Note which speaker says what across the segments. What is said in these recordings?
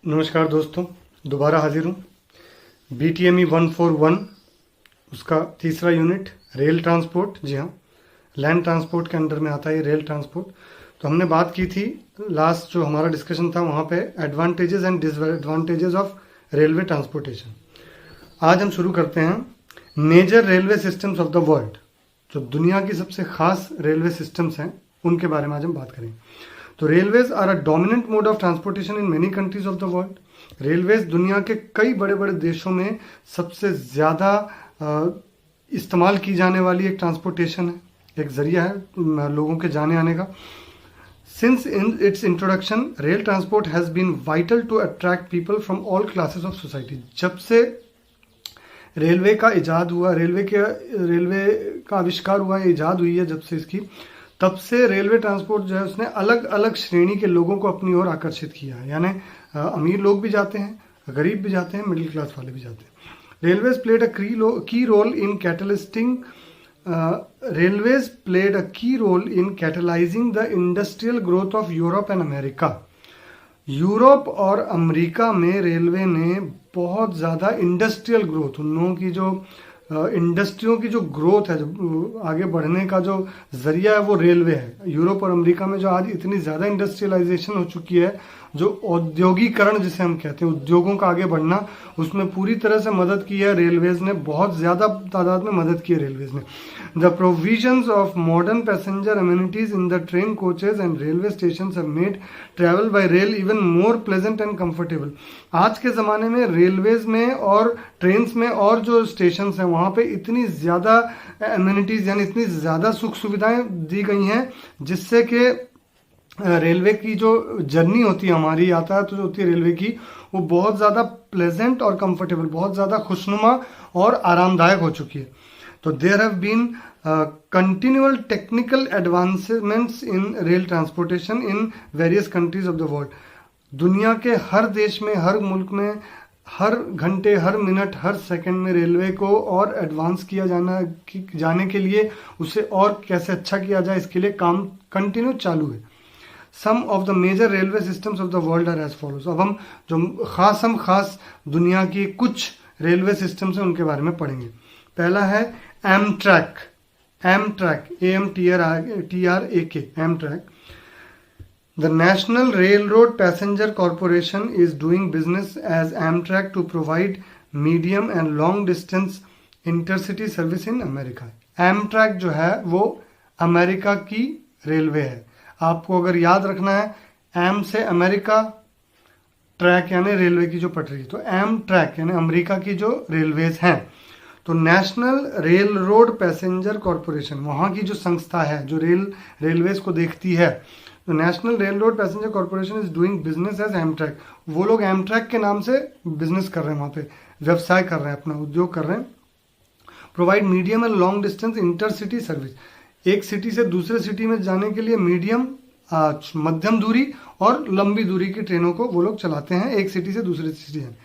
Speaker 1: नमस्कार दोस्तों, दोबारा हाजिर हूँ। BTME 141 उसका तीसरा यूनिट रेल ट्रांसपोर्ट। जी हाँ, लैंड ट्रांसपोर्ट के अंडर में आता है ये रेल ट्रांसपोर्ट। तो हमने बात की थी लास्ट जो हमारा डिस्कशन था वहाँ पे advantages and disadvantages of railway transportation. आज हम शुरू करते हैं major railway systems of the world. जो दुनिया की सबसे खास रेलवे सिस्टम्स हैं उनके बारे में आज हम बात करेंगे। तो railways are a dominant mode of transportation in many countries of the world. Railways दुनिया के कई बड़े बड़े देशों में सबसे ज़्यादा इस्तेमाल की जाने वाली एक ट्रांसपोर्टेशन है, एक जरिया है लोगों के जाने आने का। Since in its introduction rail transport has been vital to attract people from all classes of society. जब से रेलवे का इजाद हुआ, रेलवे का आविष्कार हुआ, ईजाद हुई है जब से इसकी, तब से रेलवे ट्रांसपोर्ट जो है उसने अलग अलग श्रेणी के लोगों को अपनी ओर आकर्षित किया है। यानी अमीर लोग भी जाते हैं, गरीब भी जाते हैं, मिडिल क्लास वाले भी जाते हैं। Railways played a key role in catalysing the industrial growth of Europe and America. Europe और अमेरिका में रेलवे ने बहुत ज़्यादा इंडस्ट्रियल ग्रोथ, उन लोगों की जो इंडस्ट्रियों की जो ग्रोथ है, जो आगे बढ़ने का जो जरिया है वो रेलवे है। यूरोप और अमेरिका में जो आज इतनी ज़्यादा इंडस्ट्रियलाइजेशन हो चुकी है, जो औद्योगिकरण जिसे हम कहते हैं, उद्योगों का आगे बढ़ना, उसमें पूरी तरह से मदद की है रेलवेज ने, बहुत ज़्यादा तादाद में मदद की है रेलवेज ने। The provisions of modern passenger amenities in the train coaches and railway station have made travel by rail even more pleasant and comfortable. आज के ज़माने में रेलवेज में और ट्रेन्स में और जो स्टेशन हैं वहाँ पे इतनी ज़्यादा अम्यूनिटीज़ यानी इतनी ज़्यादा सुख सुविधाएं दी गई हैं, जिससे कि रेलवे की जो जर्नी होती है, हमारी यातायात जो होती है रेलवे की, वो बहुत ज़्यादा प्लेजेंट और कंफर्टेबल, बहुत ज़्यादा खुशनुमा और आरामदायक हो चुकी है। तो there have been continual technical advancements in rail transportation in various countries of the world. दुनिया के हर देश में, हर मुल्क में, हर घंटे, हर मिनट, हर सेकंड में रेलवे को और एडवांस किया जाने के लिए, उसे और कैसे अच्छा किया जाए, इसके लिए काम कंटिन्यू चालू है। Some of the major railway systems of the world are as follows. अब हम जो खास दुनिया की कुछ रेलवे सिस्टम्स हैं उनके बारे में पढ़ेंगे। पहला है Amtrak, AMTRAK, Amtrak. The National Railroad Passenger Corporation is doing business as Amtrak to provide medium and long distance intercity service in America. Amtrak जो है वो अमेरिका की रेलवे है। आपको अगर याद रखना है, एम से अमेरिका, ट्रैक यानी रेलवे की जो पटरी, तो एम ट्रैक यानी अमेरिका की जो रेलवेज हैं। तो national rail road passenger corporation वहाँ की जो संस्था है जो रेलवेज को देखती है, तो national rail road passenger corporation is doing business as Amtrak. वो लोग एमट्रैक के नाम से बिजनेस कर रहे हैं, वहाँ पे व्यवसाय कर रहे हैं, अपना उद्योग कर रहे हैं। Provide medium and long distance intercity service. एक सिटी से दूसरे सिटी में जाने के लिए मीडियम, मध्यम दूरी और लंबी दूरी की ट्रेनों को वो लोग चलाते हैं, एक सिटी से दूसरी सिटी में।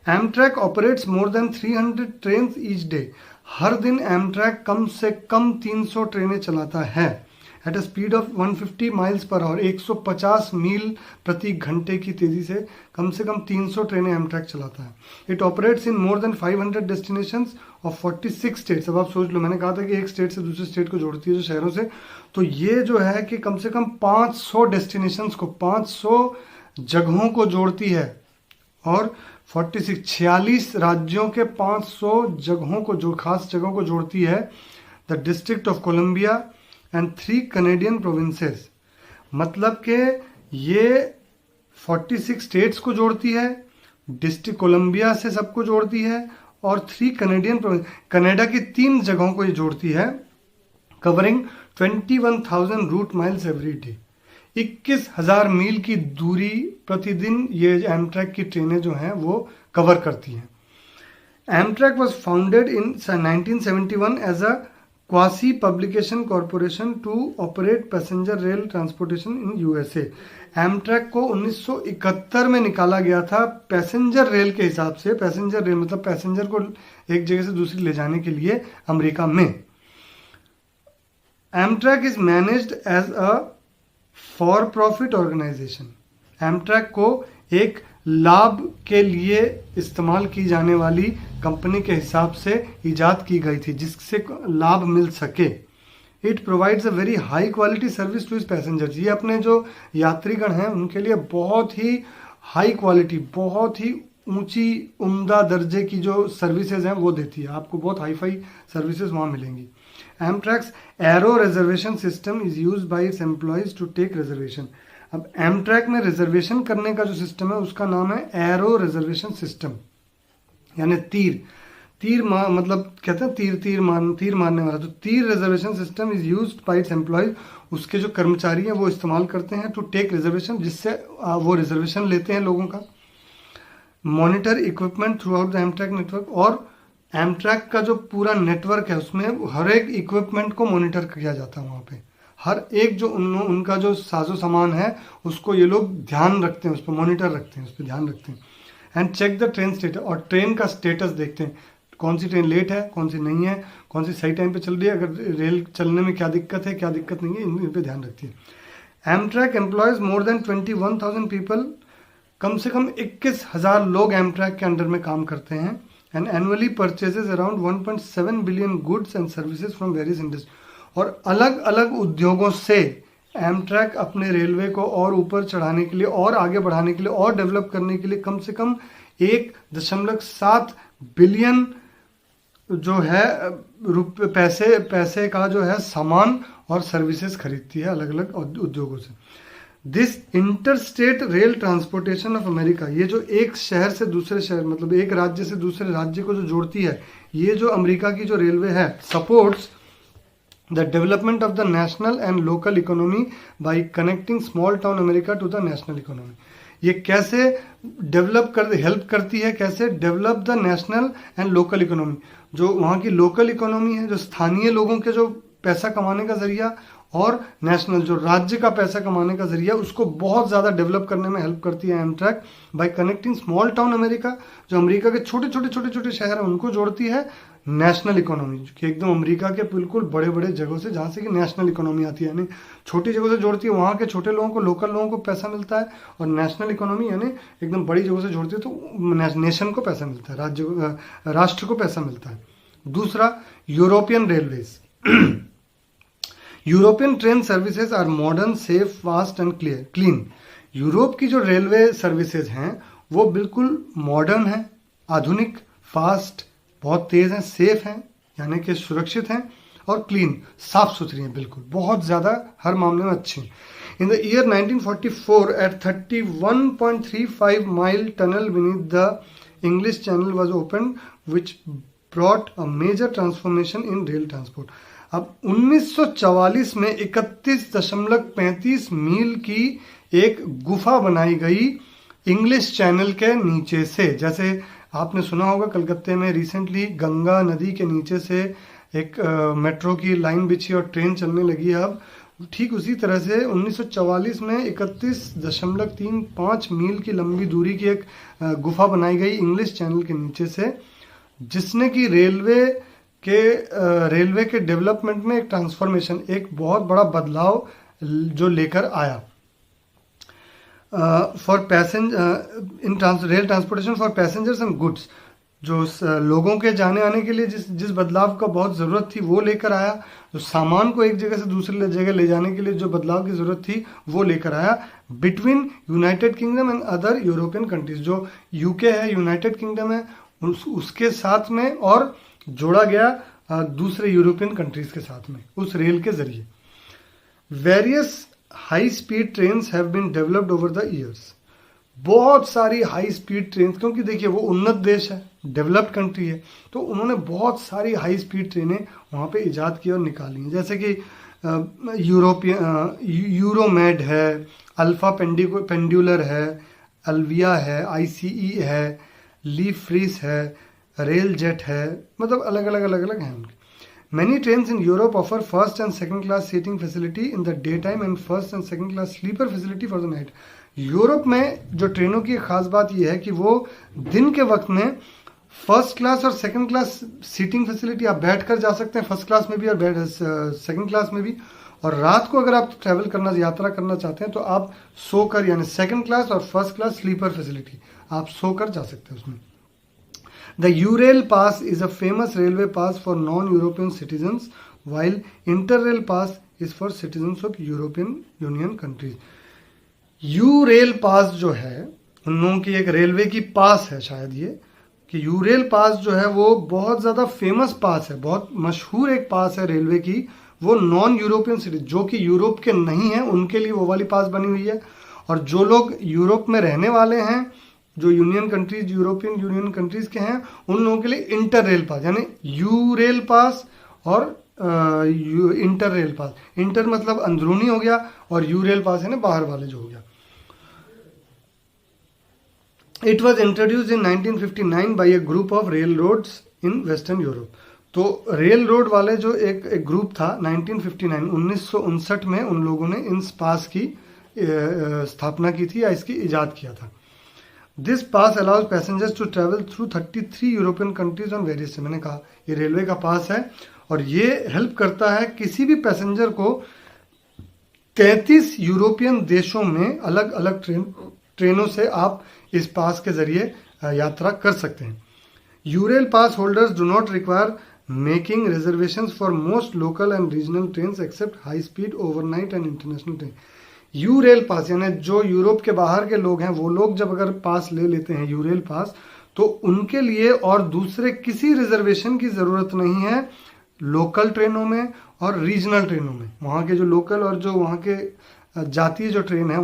Speaker 1: Amtrak operates more than 300 train each day. हर दिन एमट्रैक कम से कम 300 ट्रेनें चलाता है। At a speed of 150 miles per hour, 150 मील प्रति घंटे की तेजी से कम 300 ट्रेनें एमट्रैक चलाता है। It operates in more than 500 destinations of 46 states. अब आप सोच लो, मैंने कहा था कि एक स्टेट से दूसरे स्टेट को जोड़ती है जो शहरों से, तो ये जो है कि कम से कम 500 डेस्टिनेशंस को, 500 जगहों को जोड़ती है, और 46 राज्यों के 500 जगहों को, जो खास जगहों को जोड़ती है। The district of Columbia and 3 Canadian provinces. मतलब कि ये 46 स्टेट्स को जोड़ती है, डिस्ट्रिक्ट कोलंबिया से सबको जोड़ती है, और 3 कनेडियन प्रोविंस, कनाडा की 3 जगहों को ये जोड़ती है। Covering 21,000 route miles every day. 21,000 मील की दूरी प्रतिदिन ये एमट्रैक की ट्रेनें जो हैं वो कवर करती हैं। Amtrak was founded in 1971 as a quasi publication corporation to operate passenger rail transportation in USA. Amtrak को 1971 में निकाला गया था पैसेंजर रेल के हिसाब से। पैसेंजर रेल मतलब पैसेंजर को एक जगह से दूसरी ले जाने के लिए अमेरिका में। Amtrak is managed as a for profit organisation. Amtrak को एक लाभ के लिए इस्तेमाल की जाने वाली कंपनी के हिसाब से इजाद की गई थी, जिससे लाभ मिल सके। It provides a very high quality service two is passengers. ये अपने जो यात्रीगण हैं उनके लिए बहुत ही हाई क्वालिटी, बहुत ही ऊंची उम्दा दर्जे की जो सर्विसेज हैं वो देती है। आपको बहुत हाई फाई सर्विसेज वहाँ मिलेंगी। Amtrak's Arrow reservation system is used by its employees to take reservation. अब एमट्रैक में रिजर्वेशन करने का जो सिस्टम है उसका नाम है एरो रिजर्वेशन सिस्टम, यानी मतलब कहते हैं तीर मारने वाला। तो तीर reservation system is used by its employees. उसके जो कर्मचारी हैं वो इस्तेमाल करते हैं टू टेक रिजर्वेशन, जिससे वो रिजर्वेशन लेते हैं लोगों का। Monitor equipment through out the Amtrak network. और एमट्रैक का जो पूरा नेटवर्क है उसमें हर एक इक्विपमेंट को मॉनिटर किया जाता है। वहाँ पे हर एक जो उनका जो साजो सामान है उसको ये लोग ध्यान रखते हैं, उस पर मॉनिटर रखते हैं, उस पर ध्यान रखते हैं। And check the train status. और ट्रेन का स्टेटस देखते हैं, कौन सी ट्रेन लेट है, कौन सी नहीं है, कौन सी सही टाइम पे चल रही है, अगर रेल चलने में क्या दिक्कत है, क्या दिक्कत नहीं है, इन पे ध्यान रखती है। Amtrak employs more than 21,000 people. कम से कम 21,000 लोग एमट्रैक के अंडर में काम करते हैं। And annually purchases around 1.7 billion goods and services from various industry. और अलग अलग उद्योगों से एमट्रैक अपने रेलवे को और ऊपर चढ़ाने के लिए और आगे बढ़ाने के लिए और डेवलप करने के लिए कम से कम 1.7 बिलियन जो है पैसे का जो है सामान और सर्विसेज खरीदती है अलग अलग उद्योगों से। This interstate rail transportation of America, ये जो एक शहर से दूसरे शहर, मतलब एक राज्य से दूसरे राज्य को जो जोड़ती है, ये जो अमेरिका की जो रेलवे है, supports the development of the national and local economy by connecting small town America to the national economy. ये कैसे हेल्प करती है, कैसे develop the national and local economy. जो वहाँ की लोकल इकोनॉमी है, जो स्थानीय लोगों के जो पैसा कमाने का जरिया, और नेशनल जो राज्य का पैसा कमाने का जरिया, उसको बहुत ज़्यादा डेवलप करने में हेल्प करती है Amtrak bye connecting small town America. जो अमेरिका के छोटे छोटे शहर हैं उनको जोड़ती है नेशनल इकोनॉमी, कि एकदम अमेरिका के बिल्कुल बड़े बड़े जगहों से, जहाँ से कि नेशनल इकोनॉमी आती है, यानी छोटी जगहों से जोड़ती है, वहाँ के छोटे लोगों को, लोकल लोगों को पैसा मिलता है। और नेशनल इकोनॉमी यानी एकदम बड़ी जगहों से जोड़ती है तो नेशन को पैसा मिलता है, राष्ट्र को पैसा मिलता है। दूसरा, European railways. European train services are modern, safe, fast and clean. Europe की जो रेलवे सर्विसेज हैं वो बिल्कुल मॉडर्न है, आधुनिक, फास्ट, बहुत तेज हैं, सेफ हैं यानी कि सुरक्षित हैं, और क्लीन, साफ सुथरी हैं, बिल्कुल बहुत ज़्यादा हर मामले में अच्छी हैं। In the year 1944 at 31.35 mile tunnel beneath the English channel was open which brought a major transformation in rail transport. अब 1944 में 31.35 मील की एक गुफा बनाई गई इंग्लिश चैनल के नीचे से। जैसे आपने सुना होगा कलकत्ते में रिसेंटली गंगा नदी के नीचे से एक मेट्रो की लाइन बिछी और ट्रेन चलने लगी है अब। ठीक उसी तरह से 1944 में 31.35 मील की लंबी दूरी की एक गुफा बनाई गई इंग्लिश चैनल के नीचे से, जिसने कि रेलवे के डेवलपमेंट में एक ट्रांसफॉर्मेशन, एक बहुत बड़ा बदलाव जो लेकर आया। For rail transportation for passengers and goods, जो लोगों के जाने आने के लिए जिस बदलाव का बहुत ज़रूरत थी वो लेकर आया। जो सामान को एक जगह से दूसरी जगह ले जाने के लिए जो बदलाव की ज़रूरत थी वो लेकर आया। Between United kingdom and other European countries, जो यूके है, यूनाइटेड किंगडम है, उसके साथ में और जोड़ा गया दूसरे यूरोपियन कंट्रीज के साथ में उस रेल के जरिए। Various high speed trains have been developed over the years. बहुत सारी हाई स्पीड ट्रेन्स, क्योंकि देखिए वो उन्नत देश है, डेवलप्ड कंट्री है, तो उन्होंने बहुत सारी हाई स्पीड ट्रेनें वहाँ पे इजाद की और निकाली हैं। जैसे कि यूरोमेड है, अल्फा पेंडुलर है, अल्विया है, आईसीई है, लीफ फ्रीस है, रेल जेट है, मतलब अलग अलग हैं उनके। Many trains in Europe offer first and second class seating facility in the daytime and first and second class sleeper facility for the night. Europe में जो ट्रेनों की खास बात यह है कि वो दिन के वक्त में फर्स्ट क्लास और सेकंड क्लास सीटिंग फैसिलिटी, आप बैठ कर जा सकते हैं फर्स्ट क्लास में भी और सेकंड क्लास में भी, और रात को अगर आप यात्रा करना चाहते हैं तो आप सोकर, यानी सेकंड क्लास और फर्स्ट क्लास स्लीपर फैसिलिटी आप सोकर जा सकते हैं उसमें। The Eurail pass is a famous railway pass for non European citizens while Interrail pass is for citizens of European Union countries. Eurail pass जो है उन लोगों की एक रेलवे की पास है शायद ये, कि यूरेल पास जो है वो बहुत ज़्यादा फेमस पास है, बहुत मशहूर एक पास है रेलवे की। वो नॉन यूरोपियन सिटी जो कि यूरोप के नहीं है उनके लिए वो वाली पास बनी हुई है, और जो लोग यूरोप में रहने वाले हैं, जो union countries European Union countries के हैं, उन लोगों के लिए इंटर रेल पास, यानी यूरेल पास और इंटर रेल पास। इंटर मतलब अंदरूनी हो गया और यूरेल पास यानी बाहर वाले जो हो गया। It was introduce in 1959 by a group of rail roads in western Europe. तो रेल रोड वाले जो एक ग्रुप था 1959 में उन लोगों ने इन पास की स्थापना की थी या इसकी इजाद किया था। This pass allows passengers to travel through 33 European countries on various. मैंने कहा ये रेलवे का पास है और ये हेल्प करता है किसी भी पैसेंजर को 33 यूरोपियन देशों में अलग अलग ट्रेनों से आप इस पास के जरिए यात्रा कर सकते हैं। Eurail pass holders do not require making reservations for most local and regional trains except high speed overnight and international train. Eurail pass यानी जो यूरोप के बाहर के लोग हैं वो लोग जब अगर पास ले लेते हैं यूरेल पास, तो उनके लिए और दूसरे किसी रिजर्वेशन की ज़रूरत नहीं है लोकल ट्रेनों में और रीजनल ट्रेनों में। वहाँ के जो लोकल और जो वहाँ के जातीय जो ट्रेन है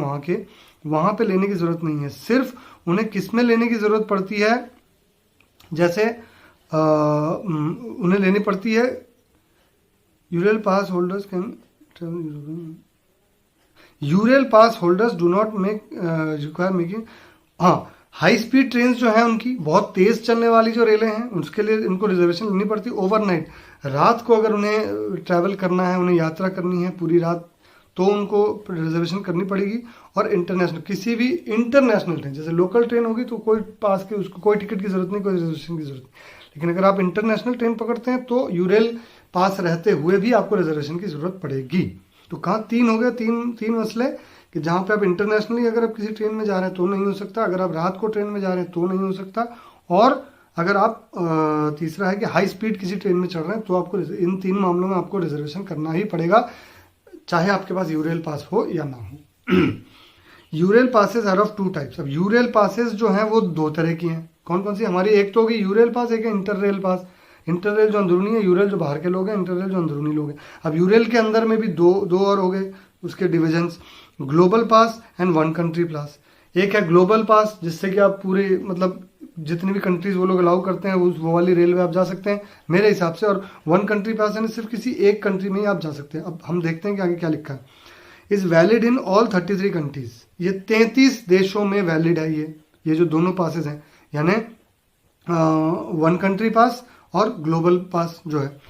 Speaker 1: वहाँ पे लेने की ज़रूरत नहीं है। सिर्फ उन्हें किस में लेने की ज़रूरत पड़ती है, जैसे उन्हें लेनी पड़ती है Euryale pass holders can travel. Euryale pass holders do not require making. हाँ, हाई स्पीड ट्रेन जो है उनकी बहुत तेज चलने वाली जो रेलें हैं उसके लिए इनको रिजर्वेशन लेनी पड़ती है। ओवरनाइट रात को अगर उन्हें ट्रैवल करना है, उन्हें यात्रा करनी है पूरी रात, तो उनको रिजर्वेशन करनी पड़ेगी। और इंटरनेशनल किसी भी इंटरनेशनल ट्रेन, जैसे लोकल ट्रेन होगी तो कोई पास की उसको कोई टिकट की जरूरत नहीं, कोई रिजर्वेशन की जरूरत नहीं। लेकिन अगर आप इंटरनेशनल ट्रेन पकड़ते हैं तो यूरेल पास रहते हुए भी आपको रिजर्वेशन की जरूरत पड़ेगी। तो कहाँ तीन हो गए, तीन मसले कि जहाँ पे आप इंटरनेशनली अगर आप किसी ट्रेन में जा रहे हैं तो नहीं हो सकता, अगर आप रात को ट्रेन में जा रहे हैं तो नहीं हो सकता, और अगर आप तीसरा है कि हाई स्पीड किसी ट्रेन में चढ़ रहे हैं तो आपको इन तीन मामलों में आपको रिजर्वेशन करना ही पड़ेगा, चाहे आपके पास यूरेल पास हो या ना हो। Eurail passes are of 2 types. अब यूरेल पासेस जो हैं वो 2 तरह की हैं। कौन कौन सी? हमारी एक तो होगी यूरेल पास, एक है इंटर रेल पास। इंटर रेल जो अंदरूनी है, यूरेल जो बाहर के लोग हैं, इंटर रेल जो अंदरूनी लोग हैं। अब यूरेल के अंदर में भी दो और हो गए उसके divisions, global pass and one country pass. एक है ग्लोबल पास जिससे कि आप पूरे मतलब जितनी भी कंट्रीज वो लोग अलाउ करते हैं वो वाली रेलवे आप जा सकते हैं मेरे हिसाब से। और वन कंट्री पास यानी सिर्फ किसी एक कंट्री में ही आप जा सकते हैं। अब हम देखते हैं कि आगे क्या लिखा है। Is valid in all 33 countries. ये 33 देशों में वैलिड है ये जो दोनों पासेस हैं, यानी वन कंट्री पास और ग्लोबल पास जो है।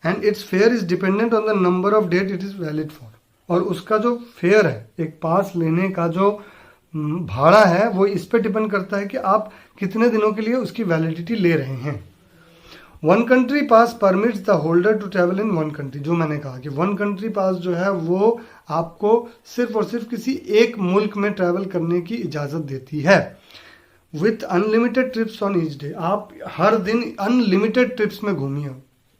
Speaker 1: And its fare is dependent on the number of date it is valid for. और उसका जो फेयर है, एक पास लेने का जो भाड़ा है, वो इस पे डिपेंड करता है कि आप कितने दिनों के लिए उसकी वैलिडिटी ले रहे हैं। One country pass permits the holder to travel in one country. जो मैंने कहा कि वन कंट्री पास जो है वो आपको सिर्फ और सिर्फ किसी एक मुल्क में ट्रैवल करने की इजाज़त देती है, with unlimited trips on each day. आप हर दिन अनलिमिटेड ट्रिप्स में घूमिए,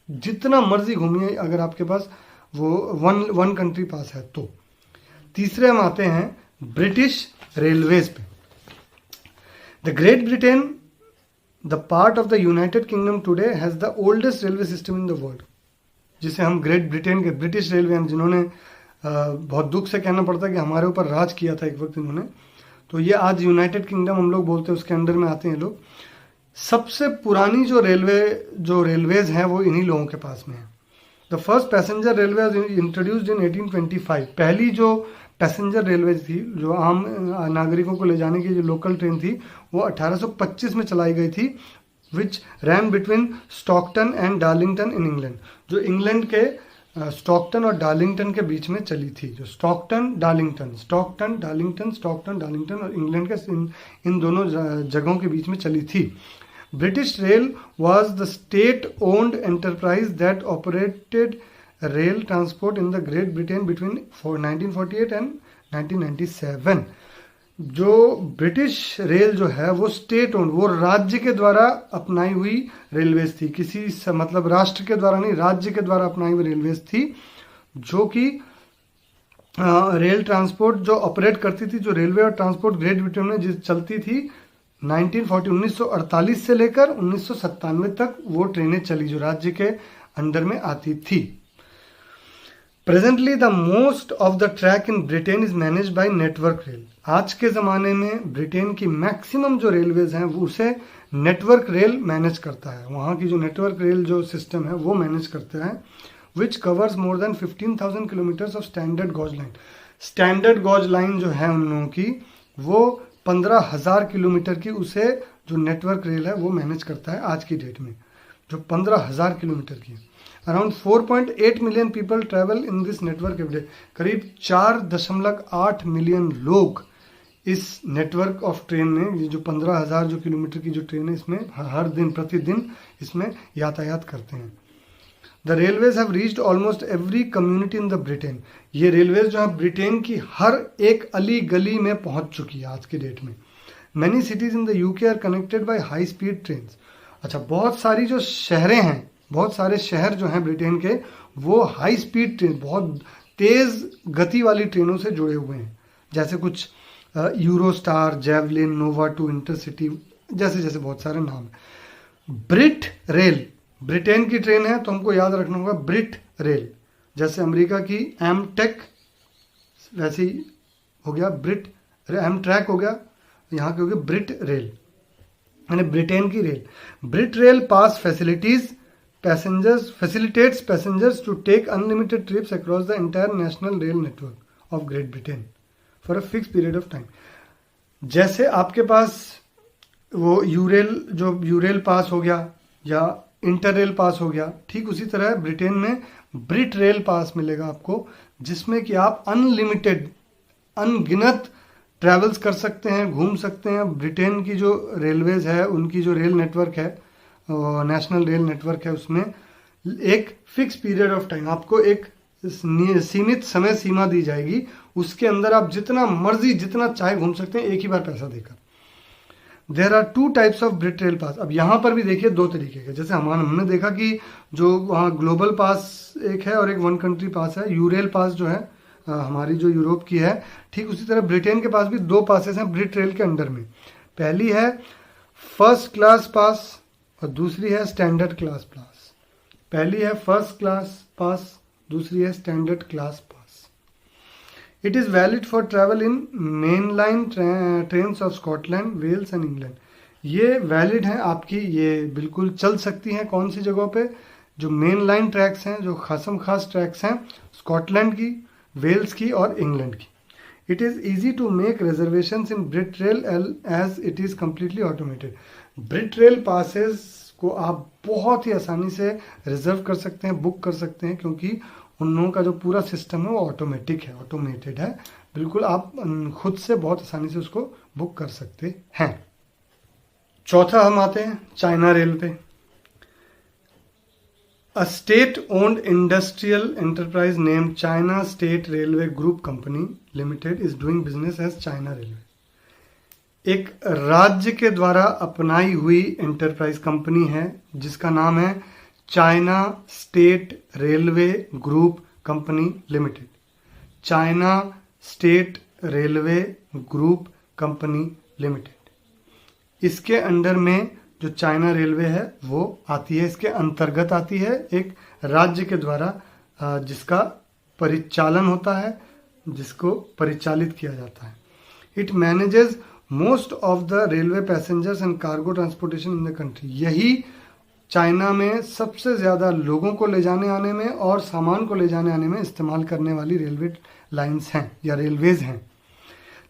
Speaker 1: जितना मर्जी घूमिए, अगर आपके पास वो वन कंट्री पास है तो। तीसरे हम आते हैं ब्रिटिश रेलवेज पे। The great Britain, the part of the United kingdom today has the oldest railway system in the world, जिसे हम ग्रेट ब्रिटेन के ब्रिटिश रेलवे हैं, जिन्होंने बहुत दुख से कहना पड़ता है कि हमारे ऊपर राज किया था एक वक्त इन्होंने, तो ये आज यूनाइटेड किंगडम हम लोग बोलते हैं, उसके अंडर में आते हैं लोग। सबसे पुरानी जो रेलवेज हैं वो इन्हीं लोगों के पास में है। The first passenger railway introduced in 1825। पहली जो पैसेंजर रेलवे थी, जो आम नागरिकों को ले जाने की जो लोकल ट्रेन थी, वो 1825 में चलाई गई थी, which ran between Stockton and Darlington in England. जो इंग्लैंड के स्टॉकटन और डार्लिंगटन के बीच में चली थी। जो स्टॉकटन डार्लिंगटन और इंग्लैंड के इन दोनों जगहों के बीच में चली थी। British rail was the state-owned enterprise that operated rail transport in the Great Britain between 1948 and 1997. जो ब्रिटिश रेल जो है वो स्टेट ओन्ड, वो राज्य के द्वारा अपनाई हुई रेलवेज थी, मतलब राष्ट्र के द्वारा नहीं, राज्य के द्वारा अपनाई हुई रेलवेज थी, जो कि रेल ट्रांसपोर्ट जो ऑपरेट करती थी, जो रेलवे और ट्रांसपोर्ट ग्रेट ब्रिटेन में जिस चलती थी 1948 से लेकर 1997 तक वो ट्रेनें चली जो राज्य के अंडर में आती थी। Presently the most of the track in Britain is manage by network rail. आज के ज़माने में ब्रिटेन की मैक्सिमम जो रेलवेज हैं वो उसे नेटवर्क रेल मैनेज करता है, वहाँ की जो नेटवर्क रेल जो सिस्टम है वो मैनेज करता है, which covers more than 15,000 kilometres of standard gauge line. Standard gauge line जो है उन लोगों की वो 15,000 किलोमीटर की उसे जो नेटवर्क रेल है वो मैनेज करता है आज की डेट में, जो 15,000 किलोमीटर की। Around 4.8 million people travel in this network every day. करीब 4.8 मिलियन लोग इस नेटवर्क ऑफ ट्रेन में, ये जो 15,000 जो किलोमीटर की जो ट्रेन है इसमें हर दिन प्रतिदिन इसमें यातायात करते हैं। The railways have reached almost every community in the Britain. ये रेलवेज जो है ब्रिटेन की हर एक अली गली में पहुंच चुकी है आज की डेट में। Many cities in the UK are connected by high speed train. अच्छा, बहुत सारी जो शहरें हैं, बहुत सारे शहर जो हैं ब्रिटेन के वो हाई स्पीड ट्रेन, बहुत तेज गति वाली ट्रेनों से जुड़े हुए हैं, जैसे कुछ यूरोस्टार, जेवलिन, नोवा 2, इंटरसिटी, जैसे जैसे बहुत सारे नाम हैं। ब्रिट रेल ब्रिटेन की ट्रेन है तो हमको याद रखना होगा ब्रिट रेल, जैसे अमेरिका की एमटेक वैसे ही हो गया ब्रिट, एमट्रैक हो गया, यहाँ की हो गई ब्रिट रेल, यानी ब्रिटेन की rail. Brit rail pass facilitates passengers to take unlimited trips across the entire national rail network of Great Britain for a fixed period of time। जैसे आपके पास वो यूरेल पास हो गया या इंटर रेल पास हो गया, ठीक उसी तरह ब्रिटेन में ब्रिट रेल पास मिलेगा आपको, जिसमें कि आप अनलिमिटेड अनगिनत ट्रैवल्स कर सकते हैं, घूम सकते हैं। ब्रिटेन की जो रेलवेज है उनकी जो रेल नेटवर्क है, नेशनल रेल नेटवर्क है, उसमें एक फिक्स पीरियड ऑफ टाइम आपको एक सीमित समय सीमा दी जाएगी, उसके अंदर आप जितना मर्जी जितना चाहे घूम सकते हैं एक ही बार पैसा देकर। There are 2 types of Brit rail pass. अब यहाँ पर भी देखिए 2 तरीके के, जैसे हमने देखा कि जो वहाँ ग्लोबल पास एक है और एक वन कंट्री पास है, यूरेल पास जो है हमारी जो यूरोप की है, ठीक उसी तरह ब्रिटेन के पास भी 2 पासेस हैं ब्रिट रेल के अंडर में। पहली है फर्स्ट क्लास पास और दूसरी है स्टैंडर्ड क्लास पास। पहली है फर्स्ट क्लास पास, दूसरी है standard class pass. It is valid for travel in main line trains of Scotland, Wales and England. ये वैलिड हैं आपकी, ये बिल्कुल चल सकती हैं कौन सी जगहों पे, जो मेन लाइन ट्रैक्स हैं, जो खासम खास ट्रैक्स हैं स्कॉटलैंड की, वेल्स की और इंग्लैंड की। It is easy to make reservations in Brit rail as it is completely automated. Brit rail passes को आप बहुत ही आसानी से रिजर्व कर सकते हैं, बुक कर सकते हैं, क्योंकि उन लोगों का जो पूरा सिस्टम है वो ऑटोमेटिक है, ऑटोमेटेड है, बिल्कुल आप खुद से बहुत आसानी से उसको बुक कर सकते हैं। चौथा हम आते हैं चाइना रेल पे। A state owned industrial enterprise named China state railway group company limited is doing business as China railway. एक राज्य के द्वारा अपनाई हुई एंटरप्राइज कंपनी है जिसका नाम है China state railway group company limited. China state railway group company limited, इसके अंडर में जो चाइना रेलवे है वो आती है, इसके अंतर्गत आती है, एक राज्य के द्वारा जिसका परिचालन होता है, जिसको परिचालित किया जाता है। It manages most of the railway passengers and cargo transportation in the country. यही चाइना में सबसे ज़्यादा लोगों को ले जाने आने में और सामान को ले जाने आने में इस्तेमाल करने वाली रेलवे लाइंस हैं या रेलवेज हैं।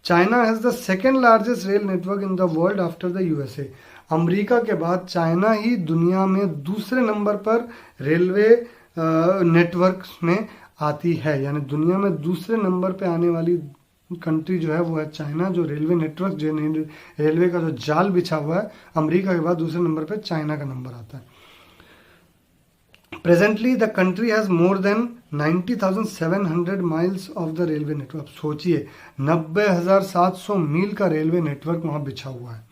Speaker 1: China has the second largest rail network in the world after the USA. America के बाद चाइना ही दुनिया में दूसरे नंबर पर रेलवे नेटवर्क में आती है, यानी दुनिया में दूसरे नंबर पे आने वाली कंट्री जो है वो है चाइना। जो रेलवे नेटवर्क जो रेलवे का जो जाल बिछा हुआ है, अमेरिका के बाद दूसरे नंबर पे चाइना का नंबर आता है। Presently, the country has more than 90,700 miles of the railway network. सोचिए 90,700 मील का रेलवे नेटवर्क वहां बिछा हुआ है,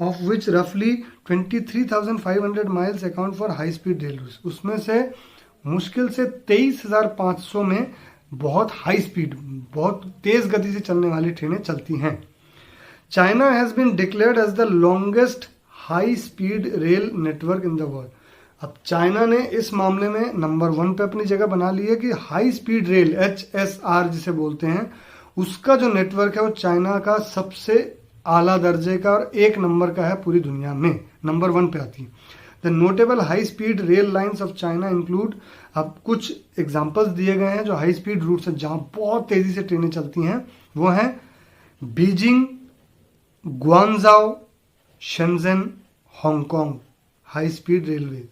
Speaker 1: of which roughly 23,500 miles account for high speed railways. उसमें से मुश्किल से 23,500 में बहुत हाई स्पीड, बहुत तेज गति से चलने वाली ट्रेनें चलती हैं. China has been declared as the longest high speed rail network in the world. अब चाइना ने इस मामले में नंबर 1 पे अपनी जगह बना ली है कि हाई स्पीड रेल HSR जिसे बोलते हैं, उसका जो नेटवर्क है वो चाइना का सबसे आला दर्जे का और 1 नंबर का है पूरी दुनिया में, नंबर 1 पे आती है. The notable high speed rail lines of China include, अब कुछ एग्जांपल्स दिए गए हैं जो हाई स्पीड रूट्स है जहां बहुत तेजी से ट्रेनें चलती हैं. वो हैं Beijing, Guangzhou, Shenzhen, Hong Kong. High speed railway,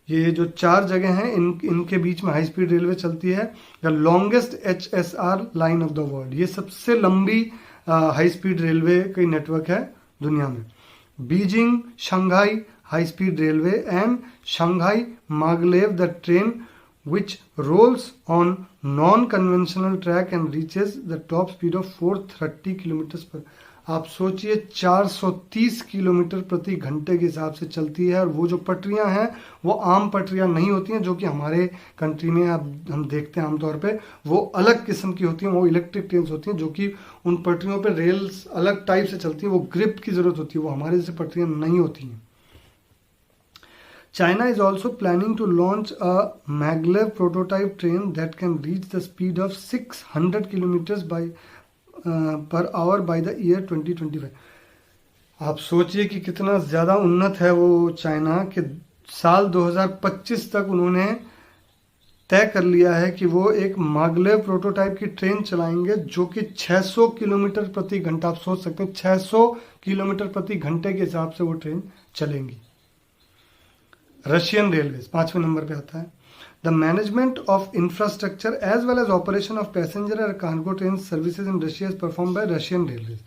Speaker 1: ये जो 4 जगह हैं इनके बीच में हाई स्पीड रेलवे चलती है. The longest HSR line of the world, ये सबसे लंबी हाई स्पीड रेलवे का नेटवर्क है दुनिया में. Beijing Shanghai high speed railway and Shanghai maglev the train which rolls on non-conventional track and reaches the top speed of 430 kilometre पर. आप सोचिए 430 किलोमीटर प्रति घंटे के हिसाब से चलती है, और वो जो पटरियां हैं वो आम पटरियां नहीं होती हैं जो कि हमारे कंट्री में हम देखते हैं आमतौर पे. वो अलग किस्म की होती हैं, वो इलेक्ट्रिक ट्रेन्स होती हैं जो कि उन पटरियों पे रेल्स अलग टाइप से चलती है. वो ग्रिप की जरूरत होती है, वो हमारे जैसे पटरियां नहीं होती हैं. China is also planning to launch a maglev prototype train that can reach the speed of 600 kilometers per hour by the year 2025. आप सोचिए कि कितना ज़्यादा उन्नत है वो चाइना कि साल 2025 तक उन्होंने तय कर लिया है कि वो एक मागलेव प्रोटोटाइप की ट्रेन चलाएंगे जो कि 600 किलोमीटर प्रति घंटा, आप सोच सकते हैं 600 किलोमीटर प्रति घंटे के हिसाब से वो ट्रेन चलेंगी. रशियन रेलवेज 5वें नंबर पे आता है. The management of infrastructure as well as operation of passenger और cargo train services in Russia is perform by Russian railways.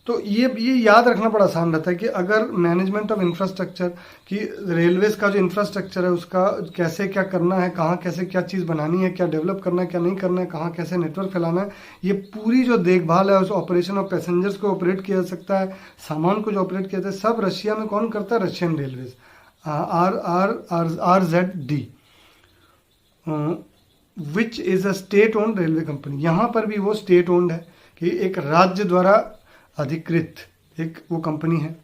Speaker 1: तो ये याद रखना बड़ा आसान रहता है कि अगर मैनेजमेंट ऑफ इंफ्रास्ट्रक्चर की रेलवेज का जो इंफ्रास्ट्रक्चर है उसका कैसे क्या करना है, कहाँ कैसे क्या चीज़ बनानी है, क्या डेवलप करना है, क्या नहीं करना है, कहाँ कैसे नेटवर्क फैलाना है, ये पूरी जो देखभाल है उस ऑपरेशन ऑफ पैसेंजर्स को ऑपरेट किया जा सकता है, सामान को जो ऑपरेट किया जाता है, सब रशिया में कौन करता है? Russian railways. RZD which is a state owned railway company. यहाँ पर भी वो स्टेट ओन्ड है कि एक राज्य द्वारा अधिकृत एक वो कंपनी है.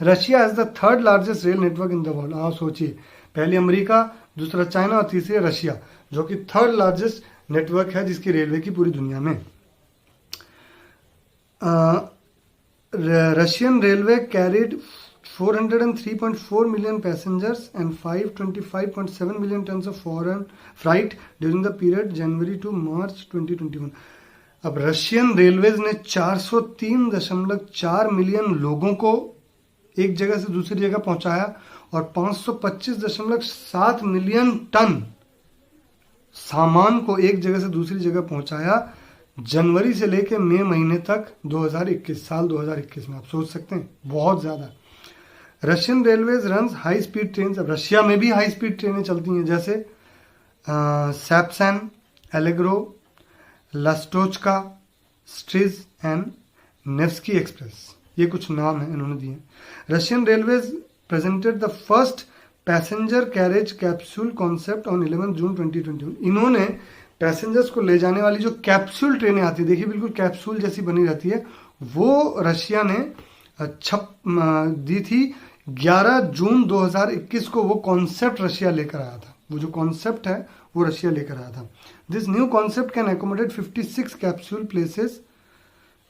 Speaker 1: Russia is the 3rd largest rail network in the world. आप सोचिए, पहले अमेरिका, दूसरा चाइना और तीसरे रशिया, जो कि 3rd लार्जेस्ट नेटवर्क है जिसकी रेलवे की पूरी दुनिया में. Russian railway carried 403.4 million passengers and 525.7 million tons of foreign freight during the period January to March 2021. अब रशियन रेलवेज ने 403.4 मिलियन लोगों को एक जगह से दूसरी जगह पहुंचाया और 525.7 मिलियन टन सामान को एक जगह से दूसरी जगह पहुंचाया जनवरी से लेकर मई महीने तक 2021 साल 2021 में. आप सोच सकते हैं, बहुत ज्यादा. Russian railways runs high speed train. अब रशिया में भी हाई स्पीड ट्रेनें चलती हैं जैसे सैप्सन, एलेग्रो, लस्टोचका, स्ट्रिज एंड नेव्स्की एक्सप्रेस. ये कुछ नाम है इन्होंने दिए. Russian railways presented the first passenger carriage capsule concept on 11 जून 2021. इन्होंने पैसेंजर्स को ले जाने वाली जो कैप्सूल ट्रेनें आती है, देखिए बिल्कुल कैप्सूल जैसी बनी रहती है, वो रशिया ने दी थी 11 जून 2021 को. वो कॉन्सेप्ट रशिया लेकर आया था, वो जो कॉन्सेप्ट है वो रशिया लेकर आया था. This new concept can accommodate 56 capsule places,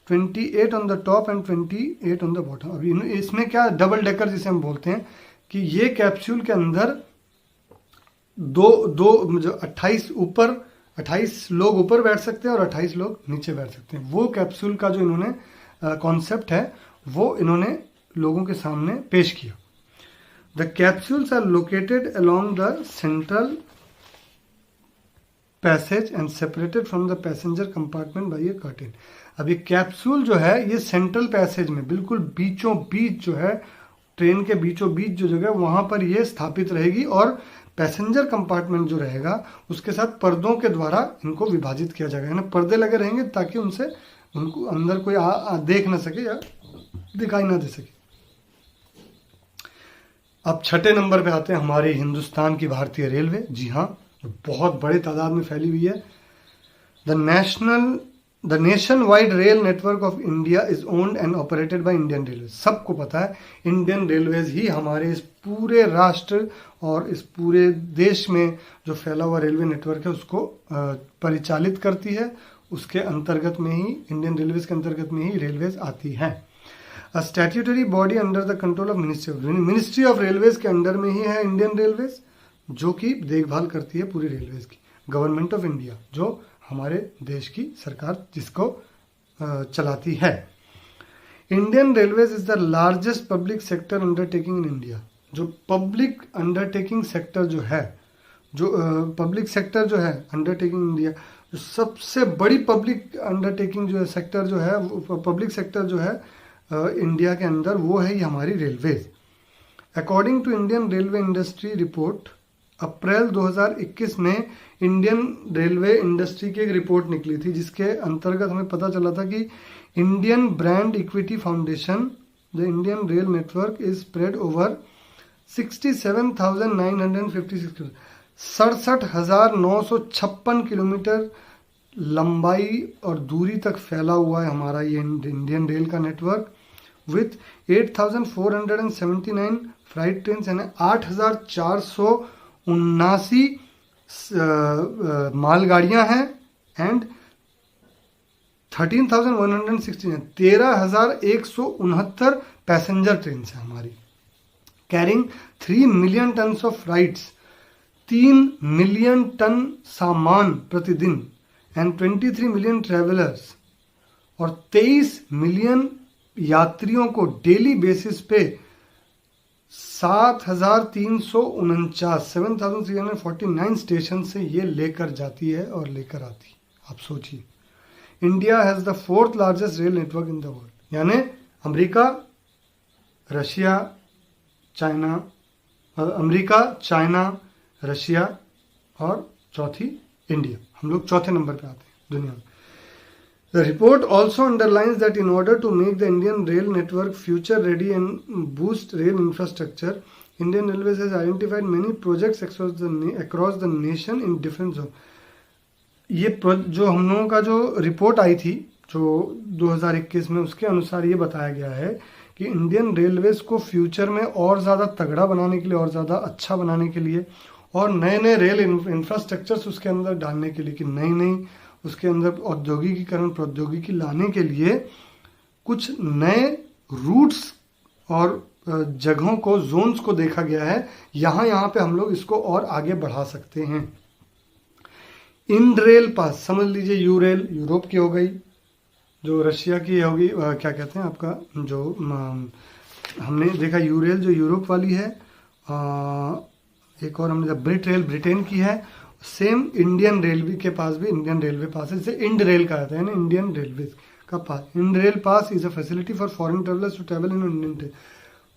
Speaker 1: 28 on the top and 28 on the bottom. अभी इसमें क्या डबल डेकर जिसे हम बोलते हैं कि ये कैप्सूल के अंदर दो जो 28 लोग ऊपर बैठ सकते हैं और 28 लोग नीचे बैठ सकते हैं. वो कैप्सूल का जो इन्होंने कॉन्सेप्ट है वो इन्होंने लोगों के सामने पेश किया. The capsules are located along the central passage and separated from the passenger compartment by a curtain. अब ये कैप्सूल जो है ये सेंट्रल पैसेज में बिल्कुल बीचों बीच जो है, ट्रेन के बीचों बीच जो जगह वहां पर ये स्थापित रहेगी और पैसेंजर कंपार्टमेंट जो रहेगा उसके साथ पर्दों के द्वारा इनको विभाजित किया जाएगा, यानी पर्दे लगे रहेंगे ताकि उनसे उनको अंदर कोई देख ना सके या दिखाई ना दे सके। अब छठे नंबर पे आते हैं हमारे हिंदुस्तान की भारतीय रेलवे। जी हाँ, बहुत बड़े तादाद में फैली हुई है। The nation wide rail network of India is owned and operated by Indian railway. सबको पता है इंडियन रेलवेज ही हमारे इस पूरे राष्ट्र और इस पूरे देश में जो फैला हुआ रेलवे नेटवर्क है उसको परिचालित करती है। उसके अंतर्गत में ही, इंडियन रेलवेज के अंतर्गत में ही रेलवेज आती है। A statutory body under the control of ministry of railways के अंडर में ही है इंडियन रेलवेज, जो कि देखभाल करती है पूरी रेलवेज की। गवर्नमेंट ऑफ इंडिया जो हमारे देश की सरकार जिसको चलाती है। Indian railways is the largest public sector undertaking in India. जो पब्लिक अंडरटेकिंग सेक्टर जो है, जो पब्लिक सेक्टर जो है अंडरटेकिंग इंडिया, जो सबसे बड़ी पब्लिक अंडरटेकिंग जो है सेक्टर जो है, पब्लिक सेक्टर जो है इंडिया के अंदर, वो है ये हमारी railways. According to Indian railway industry report, April 2021 में इंडियन रेलवे इंडस्ट्री की एक रिपोर्ट निकली थी जिसके अंतर्गत हमें पता चला था कि Indian brand equity foundation the Indian rail network is spread over 67,956 67,956 kilometre लंबाई और दूरी तक फैला हुआ है हमारा ये इंडियन रेल का नेटवर्क, विथ 8,479 फ्लाइट ट्रेन, यानी 8,479 मालगाड़ियां हैं, एंड 13,169 13,169 पैसेंजर ट्रेन है हमारी, carrying 3 million ton of flights, 3 million ton सामान प्रतिदिन, एंड 23 मिलियन ट्रेवलर्स, और 23 मिलियन यात्रियों को डेली बेसिस पे 7,349 स्टेशन से ये लेकर जाती है और लेकर आती है। आप सोचिए, India has the 4th largest rail network in the world, यानी अमेरिका, रशिया, चाइना, रशिया और चौथी इंडिया। हम लोग चौथे नंबर पे आते हैं दुनिया में। The report also underlines that in order to make the Indian rail network future ready and boost rail infrastructure, Indian Railways has identified many projects across the nation in different zones. ये जो हम लोगों का जो report आई थी जो 2021 में, उसके अनुसार ये बताया गया है कि इंडियन रेलवेज को फ्यूचर में और ज़्यादा तगड़ा बनाने के लिए, और ज़्यादा अच्छा बनाने के लिए, और नए नए रेल इंफ्रास्ट्रक्चर्स उसके अंदर डालने के लिए, कि नई उसके अंदर औद्योगिकीकरण प्रौद्योगिकी लाने के लिए कुछ नए रूट्स और जगहों को, जोन्स को देखा गया है। यहाँ पे हम लोग इसको और आगे बढ़ा सकते हैं। इन रेल पास समझ लीजिए, यू रेल यूरोप की हो गई, जो रशिया की होगी, क्या कहते हैं आपका, जो हमने देखा यू रेल जो यूरोप वाली है, एक और हमने ब्रिट रेल ब्रिटेन की है। सेम इंडियन रेलवे के पास भी, इंडियन रेलवे पास है, इसे इंड रेल कहा जाता है ना, इंडियन रेलवे का pass. Ind rail pass is a facility for foreign travellers to travel in Indian rail.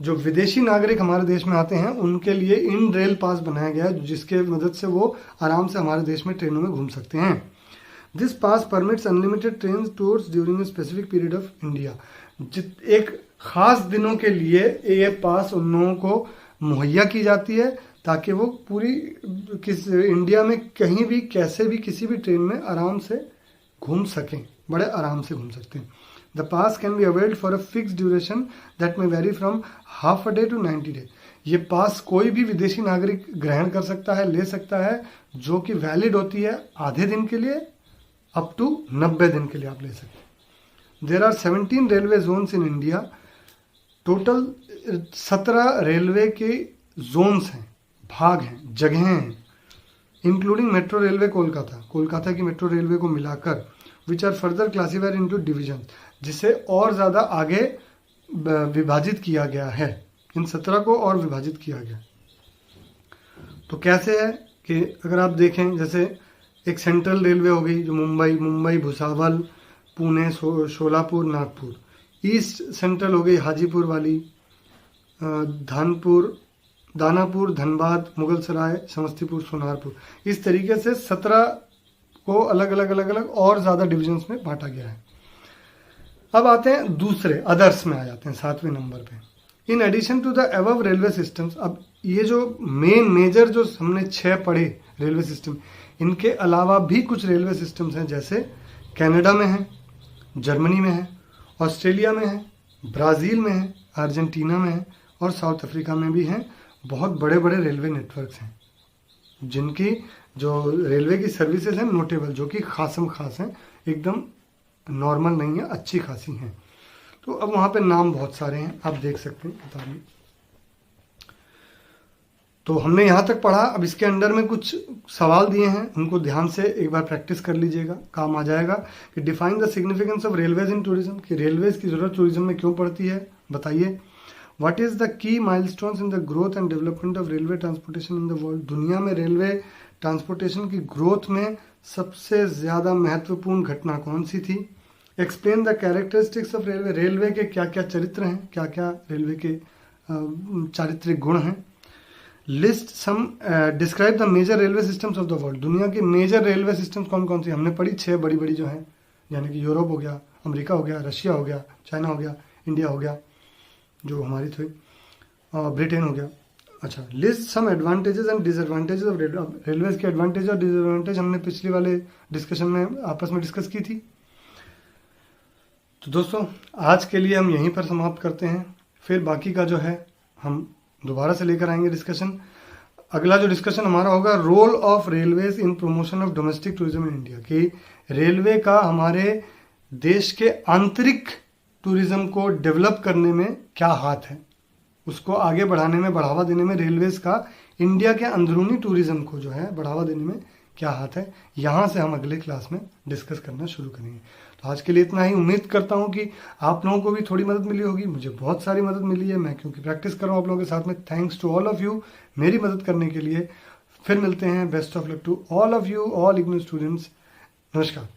Speaker 1: जो विदेशी नागरिक हमारे देश में आते हैं उनके लिए इंड रेल पास बनाया गया है, जिसके मदद से वो आराम से हमारे देश में ट्रेनों में घूम सकते हैं। This pass permits unlimited train tours during a specific period of India. एक खास दिनों के लिए ये पास उन लोगों को मुहैया की जाती है ताकि वो पूरी इंडिया में कहीं भी, कैसे भी, किसी भी ट्रेन में आराम से घूम सकें, बड़े आराम से घूम सकते हैं। The pass can be availed for a fix duration that may vary from half a day to 90 day. ये पास कोई भी विदेशी नागरिक ग्रहण कर सकता है, ले सकता है, जो कि वैलिड होती है आधे दिन के लिए अप टू 90 दिन के लिए आप ले सकते हैं। There are 17 railway zones in India. Total 17 railway के जोन्स हैं, भाग हैं, जगहें हैं, इंक्लूडिंग मेट्रो रेलवे कोलकाता की मेट्रो रेलवे को मिलाकर, which are further classified into division, जिसे और ज़्यादा आगे विभाजित किया गया है। इन 17 को और विभाजित किया गया। तो कैसे है कि अगर आप देखें, जैसे एक सेंट्रल रेलवे हो गई जो मुंबई, भुसावल, पुणे, शोलापुर, नागपुर। ईस्ट सेंट्रल हो गई हाजीपुर वाली, धानपुर, दानापुर, धनबाद, मुगलसराय, समस्तीपुर, सोनारपुर, इस तरीके से 17 को अलग अलग और ज़्यादा डिविजन्स में बांटा गया है। अब आते हैं दूसरे अदर्स में आ जाते हैं 7वें नंबर पे। In addition to the above railway systems, अब ये जो मेजर जो हमने 6 पढ़े रेलवे सिस्टम, इनके अलावा भी कुछ रेलवे सिस्टम्स हैं, जैसे कनाडा में है, जर्मनी में है, ऑस्ट्रेलिया में है, ब्राज़ील में है, अर्जेंटीना में है और साउथ अफ्रीका में भी हैं। बहुत बड़े बड़े रेलवे नेटवर्क्स हैं जिनकी जो रेलवे की सर्विसेज हैं नोटेबल, जो कि खासम खास हैं, एकदम नॉर्मल नहीं है, अच्छी खासी हैं। तो अब वहाँ पे नाम बहुत सारे हैं, आप देख सकते हैं किताब में। तो हमने यहाँ तक पढ़ा। अब इसके अंडर में कुछ सवाल दिए हैं, उनको ध्यान से एक बार प्रैक्टिस कर लीजिएगा, काम आ जाएगा। कि define the significance of railways in tourism, कि रेलवेज की जरूरत टूरिज्म में क्यों पड़ती है, बताइए। What is the key milestones in the growth and development of railway transportation in the world, दुनिया में रेलवे ट्रांसपोर्टेशन की ग्रोथ में सबसे ज़्यादा महत्वपूर्ण घटना कौन सी थी। Explain the characteristics of railway, railway के क्या क्या चरित्र हैं, क्या क्या रेलवे के चारित्रिक गुण हैं। List some describe the major railway systems of the world, दुनिया के मेजर रेलवे सिस्टम्स कौन कौन सी हमने पढ़ी, 6 बड़ी बड़ी जो हैं, यानी कि यूरोप हो गया, अमेरिका हो गया, रशिया हो गया, चाइना हो गया, इंडिया हो गया जो हमारी थी, ब्रिटेन हो गया। अच्छा, list some advantages and disadvantages of railways के एडवांटेज और डिसएडवांटेज हमने पिछले वाले डिस्कशन में आपस में डिस्कस की थी। तो दोस्तों आज के लिए हम यहीं पर समाप्त करते हैं, फिर बाकी का जो है हम दोबारा से लेकर आएंगे डिस्कशन। अगला जो डिस्कशन हमारा होगा role of railways in promotion of domestic tourism in India, कि रेलवे का हमारे देश के आंतरिक टूरिज्म को डेवलप करने में क्या हाथ है, उसको आगे बढ़ाने में, बढ़ावा देने में रेलवेज का इंडिया के अंदरूनी टूरिज्म को जो है बढ़ावा देने में क्या हाथ है। यहाँ से हम अगले क्लास में डिस्कस करना शुरू करेंगे। तो आज के लिए इतना ही। उम्मीद करता हूँ कि आप लोगों को भी थोड़ी मदद मिली होगी, मुझे बहुत सारी मदद मिली है, मैं क्योंकि प्रैक्टिस कर रहा हूँ आप लोगों के साथ में। Thanks to all of you मेरी मदद करने के लिए। फिर मिलते हैं। Best of luck to all of you, all IGNOU students. नमस्कार।